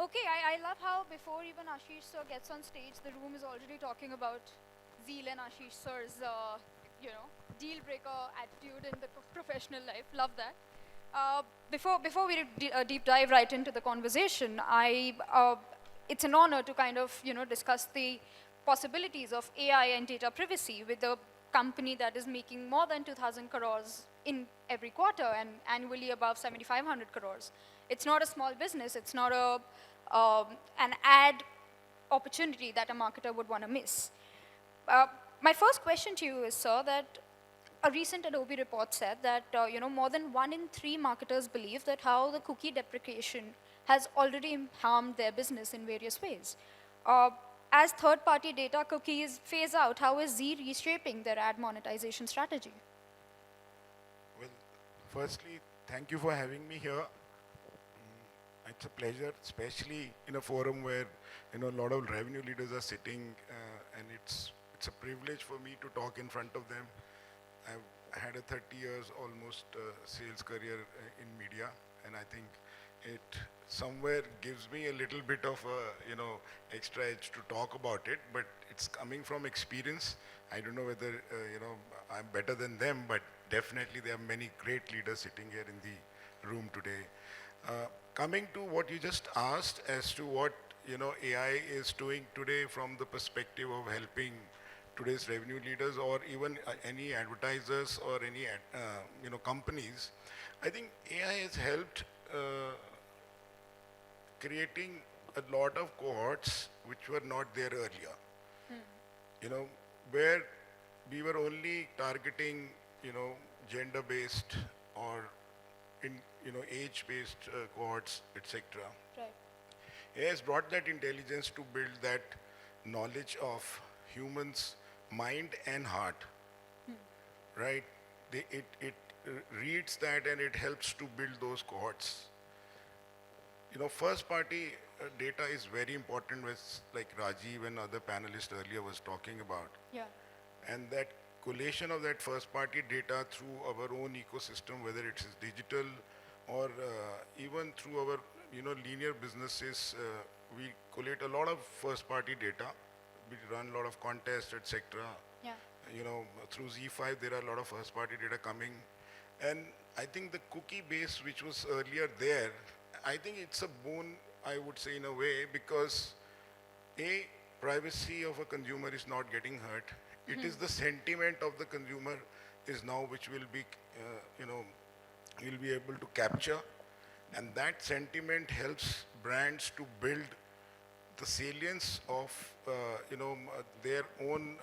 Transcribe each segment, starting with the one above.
Okay, I love how before even Ashish sir gets on stage, the room is already talking about Zeal and Ashish sir's, deal breaker attitude in the professional life. Love that. Uh, before we deep dive right into the conversation, it's an honor to kind of discuss the possibilities of AI and data privacy with a company that is making more than 2,000 crores in every quarter and annually above 7,500 crores. It's not a small business. It's not an ad opportunity that a marketer would want to miss. Uh, my first question to you is, sir, that a recent Adobe report said that more than 1 in 3 marketers believe that how the cookie deprecation has already harmed their business in various ways. Uh, as third-party data cookies phase out, how is Z reshaping their ad monetization strategy? Well, firstly, thank you for having me here. It's a pleasure, especially in a forum where a lot of revenue leaders are sitting, and it's a privilege for me to talk in front of them. I've had a 30 years almost sales career in media, and I think it somewhere gives me a little bit of a extra edge to talk about it. But it's coming from experience. I don't know whether I'm better than them, but definitely there are many great leaders sitting here in the room today. Coming to what you just asked as to what AI is doing today from the perspective of helping today's revenue leaders or even any advertisers or any companies, I think AI has helped creating a lot of cohorts which were not there earlier. You know, where we were only targeting gender-based or in age-based cohorts, etc. Right. AI has brought that intelligence to build that knowledge of humans' mind and heart, right? It reads that and it helps to build those cohorts. First party data is very important, with like Rajiv and other panelists earlier was talking about. Yeah. And that collation of that first party data through our own ecosystem, whether it is digital or even through our linear businesses, we collate a lot of first party data. We run a lot of contests, etc. Yeah. Through Z5 there are a lot of first party data coming, and I think the cookie base which was earlier there, I think it's a boon, I would say, in a way, because a privacy of a consumer is not getting hurt. It is the sentiment of the consumer is now which will be, you'll be able to capture, and that sentiment helps brands to build the salience of their own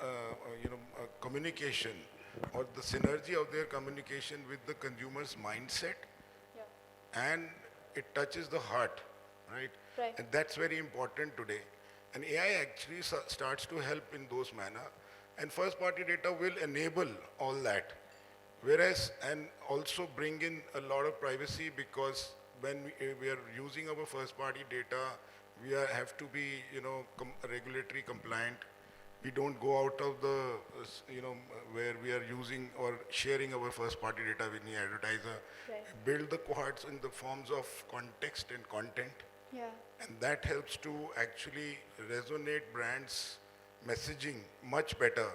communication, or the synergy of their communication with the consumer's mindset, Yeah. and it touches the heart, right? Right. And that's very important today. And AI actually starts to help in those manner. And first party data will enable all that. Whereas, and also bring in a lot of privacy, because when we are using our first party data, we have to be, regulatory compliant. We don't go out of the, where we are using or sharing our first party data with any advertiser. Right. Build the cohorts in the forms of context and content. Yeah. And that helps to actually resonate brands' messaging much better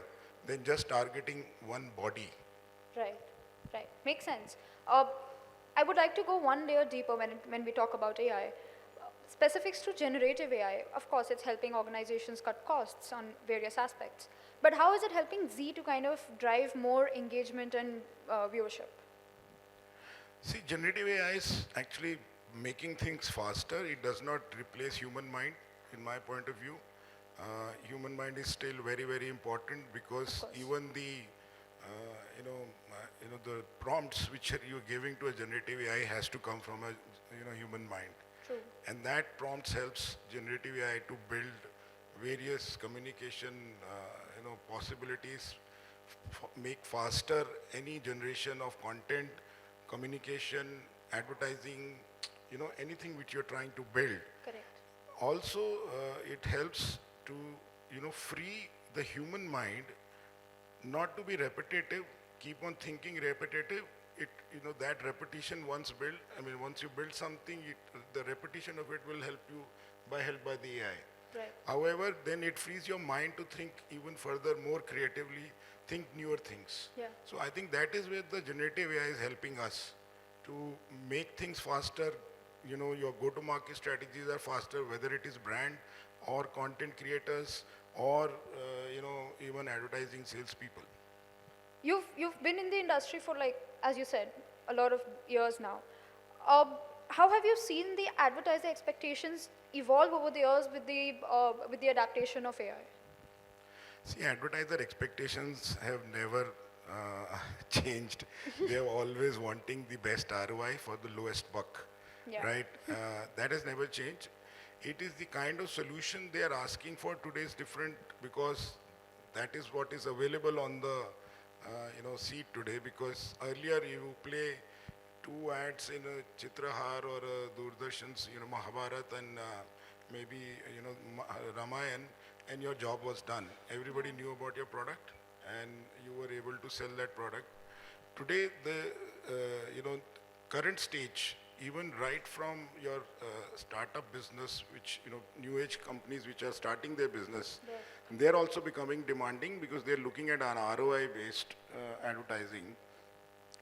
than just targeting one body. Right, right. Makes sense. I would like to go one layer deeper when we talk about AI. Specifics to generative AI, of course, it's helping organizations cut costs on various aspects. But how is it helping Z to kind of drive more engagement and viewership? See, generative AI is actually making things faster. It does not replace human mind, in my point of view. Human mind is still very, very important, because even the, the prompts which you're giving to a generative AI has to come from a, human mind. True. And that prompts helps generative AI to build various communication, possibilities, make faster any generation of content, communication, advertising, anything which you're trying to build. Correct. Also, it helps to, free the human mind not to be repetitive, keep on thinking repetitive, it, that repetition once built, I mean, once you build something, the repetition of it will help you by help by the AI. Right. However, then it frees your mind to think even further, more creatively, think newer things. Yeah. So I think that is where the generative AI is helping us to make things faster. Your go-to-market strategies are faster, whether it is brand or content creators or, even advertising salespeople. You've been in the industry for, like, as you said, a lot of years now. Uh, how have you seen the advertiser expectations evolve over the years with the adaptation of AI? See, advertiser expectations have never changed. They're always wanting the best ROI for the lowest buck, Yeah. right? That has never changed. It is the kind of solution they are asking for today is different because that is what is available on the seat today. Because earlier you play two ads in a Chitrahar or a Doordarshan's, Mahabharat and maybe, Ramayan, and your job was done. Everybody knew about your product and you were able to sell that product. Today, the, current stage, even right from your startup business, which, new age companies which are starting their business, Right. they're also becoming demanding because they're looking at an ROI based advertising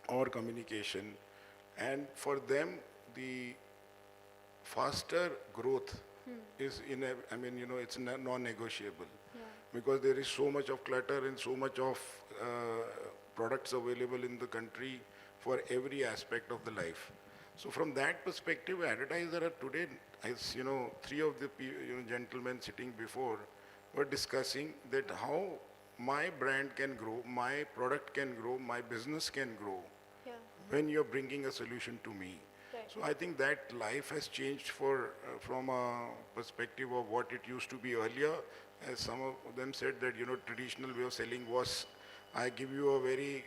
or communication. And for them, the faster growth is it's non-negotiable Yeah. because there is so much of clutter and so much of products available in the country for every aspect of the life. So from that perspective, advertisers are today, as three of the gentlemen sitting before were discussing that how my brand can grow, my product can grow, my business can grow Yeah. when you're bringing a solution to me. Right. So I think that life has changed from a perspective of what it used to be earlier. As some of them said that, traditional way of selling was, I give you a very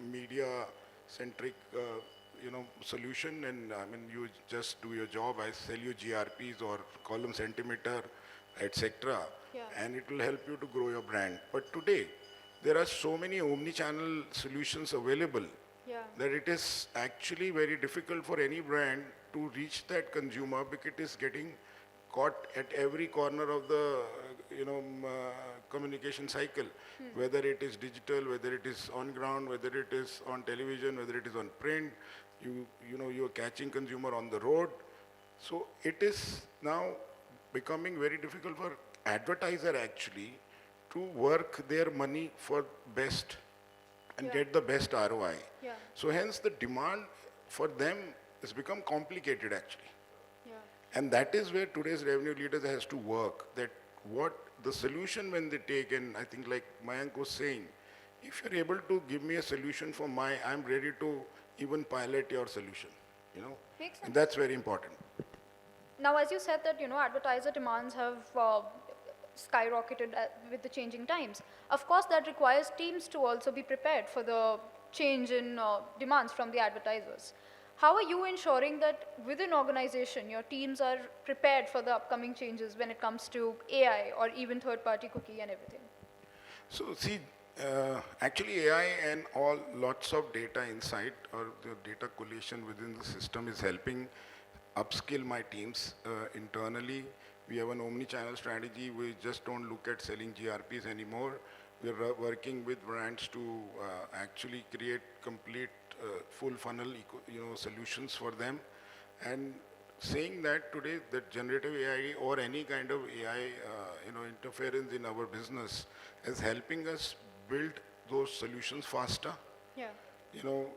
media-centric, solution, and I mean, you just do your job. I sell you GRPs or column centimeter, etc., Yeah. and it will help you to grow your brand. But today, there are so many omni-channel solutions available Yeah. that it is actually very difficult for any brand to reach that consumer because it is getting caught at every corner of the communication cycle, whether it is digital, whether it is on ground, whether it is on television, whether it is on print. You're catching consumer on the road. So it is now becoming very difficult for advertiser actually to work their money for best and Yeah. get the best ROI. Yeah. So hence the demand for them has become complicated actually. Yeah. And that is where today's revenue leaders has to work, that what the solution when they take, and I think like Mayank was saying, if you're able to give me a solution for I'm ready to even pilot your solution, Makes sense. and that's very important. Now, as you said that, advertiser demands have skyrocketed with the changing times. Of course, that requires teams to also be prepared for the change in demands from the advertisers. How are you ensuring that within organization, your teams are prepared for the upcoming changes when it comes to AI or even third-party cookie and everything? So see, actually AI and all lots of data insight or the data collation within the system is helping upskill my teams internally. We have an omni-channel strategy. We just don't look at selling GRPs anymore. We're working with brands to actually create complete full funnel solutions for them. And saying that today that generative AI or any kind of AI interference in our business is helping us build those solutions faster, Yeah. you know,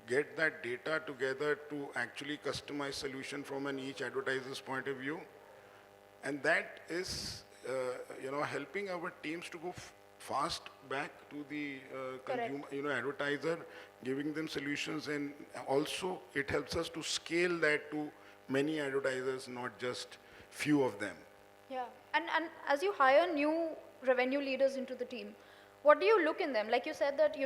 get that data together to actually customize solution from an each advertiser's point of view. And that is, helping our teams to go fast back to the Correct. consumer, advertiser, giving them solutions, and also it helps us to scale that to many advertisers, not just few of them. Yeah, and as you hire new revenue leaders into the team, what do you look in them? Like you said that,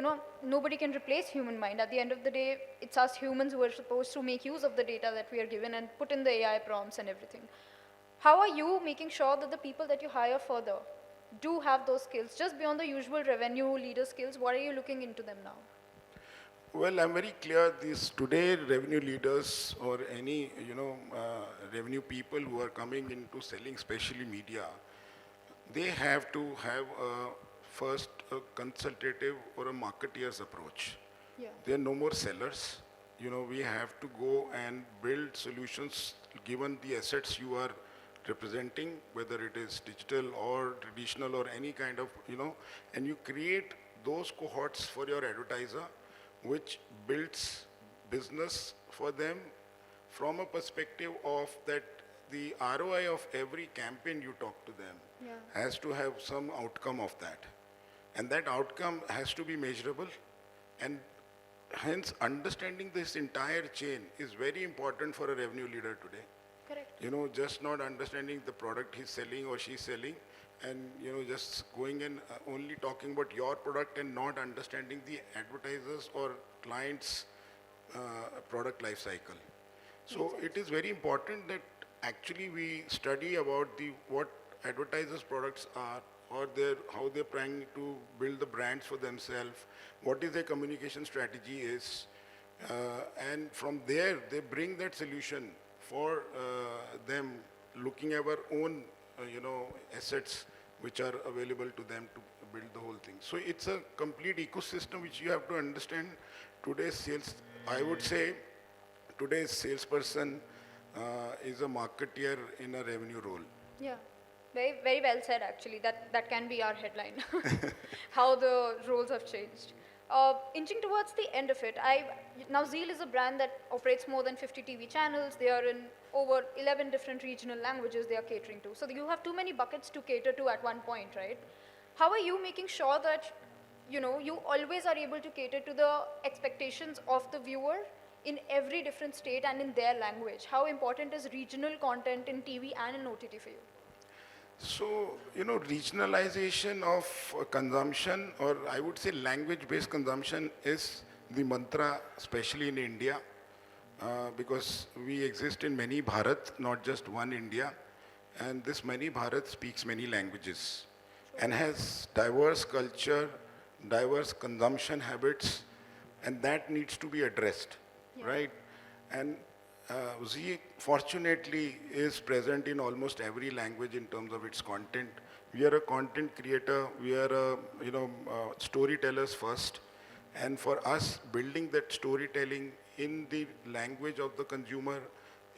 nobody can replace human mind. At the end of the day, it's us humans who are supposed to make use of the data that we are given and put in the AI prompts and everything. How are you making sure that the people that you hire further do have those skills? Just beyond the usual revenue leader skills, what are you looking into them now? Well, I'm very clear. These today revenue leaders or any revenue people who are coming into selling, especially media, they have to have first a consultative or a marketeer's approach. Yeah. There are no more sellers. We have to go and build solutions given the assets you are representing, whether it is digital or traditional or any kind of, and you create those cohorts for your advertiser, which builds business for them from a perspective of that the ROI of every campaign you talk to them Yeah. has to have some outcome of that. And that outcome has to be measurable. And hence, understanding this entire chain is very important for a revenue leader today. Correct. Just not understanding the product he's selling or she's selling, and just going and only talking about your product and not understanding the advertisers or clients' product life cycle. So it is very important that actually we study about the what advertisers' products are, or how they're trying to build the brands for themselves, what is their communication strategy is, and from there they bring that solution for them, looking at our own assets which are available to them to build the whole thing. So it's a complete ecosystem which you have to understand. Today's sales, I would say, today's salesperson is a marketeer in a revenue role. Yeah. Very, very well said, actually. That can be our headline. How the roles have changed. Inching towards the end of it, now Zeal is a brand that operates more than 50 TV channels. They are in over 11 different regional languages they are catering to. So you have too many buckets to cater to at one point, right? How are you making sure that you always are able to cater to the expectations of the viewer in every different state and in their language? How important is regional content in TV and in OTT for you? So, regionalization of consumption, or I would say language-based consumption, is the mantra, especially in India, because we exist in many Bharat, not just one India, and this many Bharat speaks many languages and has diverse culture, diverse consumption habits, and that needs to be addressed, Yeah. right? And Z fortunately is present in almost every language in terms of its content. We are a content creator. We are storytellers first, and for us, building that storytelling in the language of the consumer,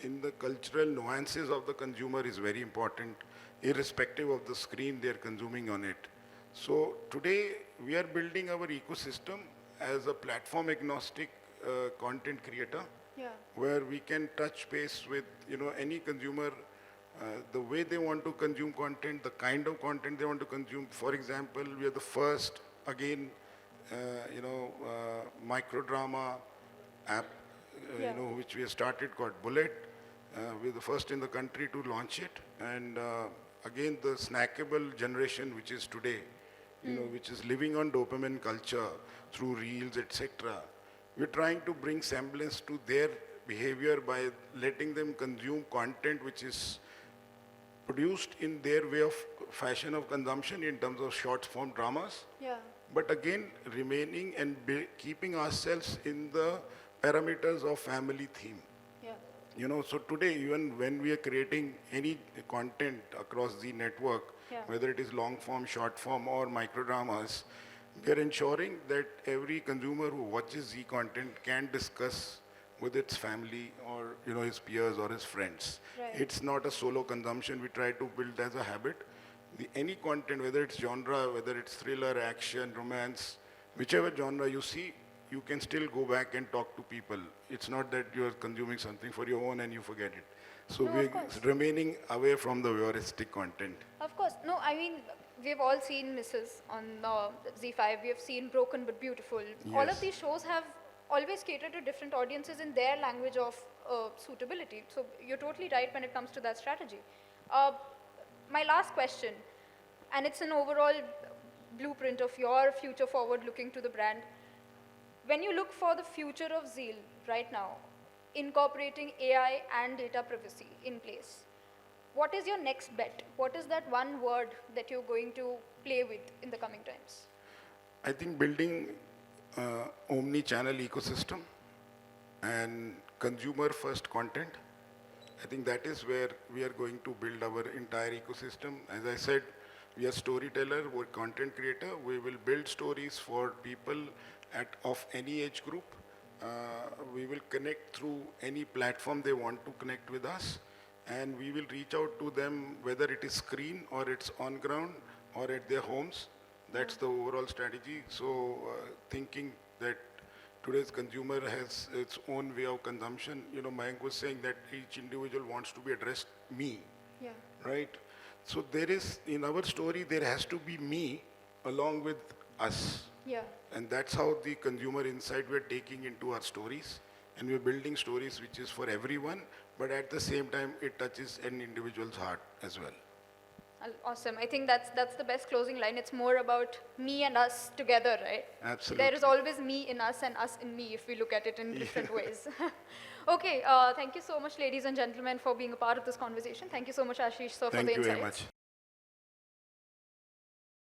in the cultural nuances of the consumer is very important, irrespective of the screen they are consuming on it. So today we are building our ecosystem as a platform agnostic content creator, Yeah. where we can touch base with any consumer, the way they want to consume content, the kind of content they want to consume. For example, we are the first again micro drama app Yeah. which we have started called Bullet. We're the first in the country to launch it, and again the snackable generation which is today, which is living on dopamine culture through reels, etc. We're trying to bring semblance to their behavior by letting them consume content which is produced in their way of fashion of consumption in terms of short form dramas, Yeah. but again remaining and keeping ourselves in the parameters of family theme. Yeah. So today, even when we are creating any content across the network, Yeah. whether it is long form, short form, or micro dramas, we are ensuring that every consumer who watches Z content can discuss with its family or his peers or his friends. Right. It's not a solo consumption. We try to build as a habit. Any content, whether it's genre, whether it's thriller, action, romance, whichever genre you see, you can still go back and talk to people. It's not that you're consuming something for your own and you forget it. So No, of we're course. remaining away from the voyeuristic content. Of course. No, I mean, we've all seen Mrs. on Z5. We have seen Broken but Beautiful. All of Yes. these shows have always catered to different audiences in their language of suitability. So you're totally right when it comes to that strategy. Uh, my last question, and it's an overall blueprint of your future forward looking to the brand. When you look for the future of Zeal right now, incorporating AI and data privacy in place, what is your next bet? What is that one word that you're going to play with in the coming times? I think building omni-channel ecosystem and consumer-first content. I think that is where we are going to build our entire ecosystem. As I said, we are storyteller, we're content creator. We will build stories for people of any age group. We will connect through any platform they want to connect with us. And we will reach out to them, whether it is screen or it's on ground or at their homes. That's the overall strategy. So thinking that today's consumer has its own way of consumption. Mayank was saying that each individual wants to be addressed me, Yeah. right? So there is, in our story, there has to be me along with us. Yeah. And that's how the consumer insight we're taking into our stories. And we're building stories which is for everyone, but at the same time, it touches an individual's heart as well. Awesome. I think that's the best closing line. It's more about me and us together, right? Absolutely. There is always me in us and us in me if we look at it in different ways. Okay, thank you so much, ladies and gentlemen, for being a part of this conversation. Thank you so much, Ashish, sir, for Thank the you very insights. much.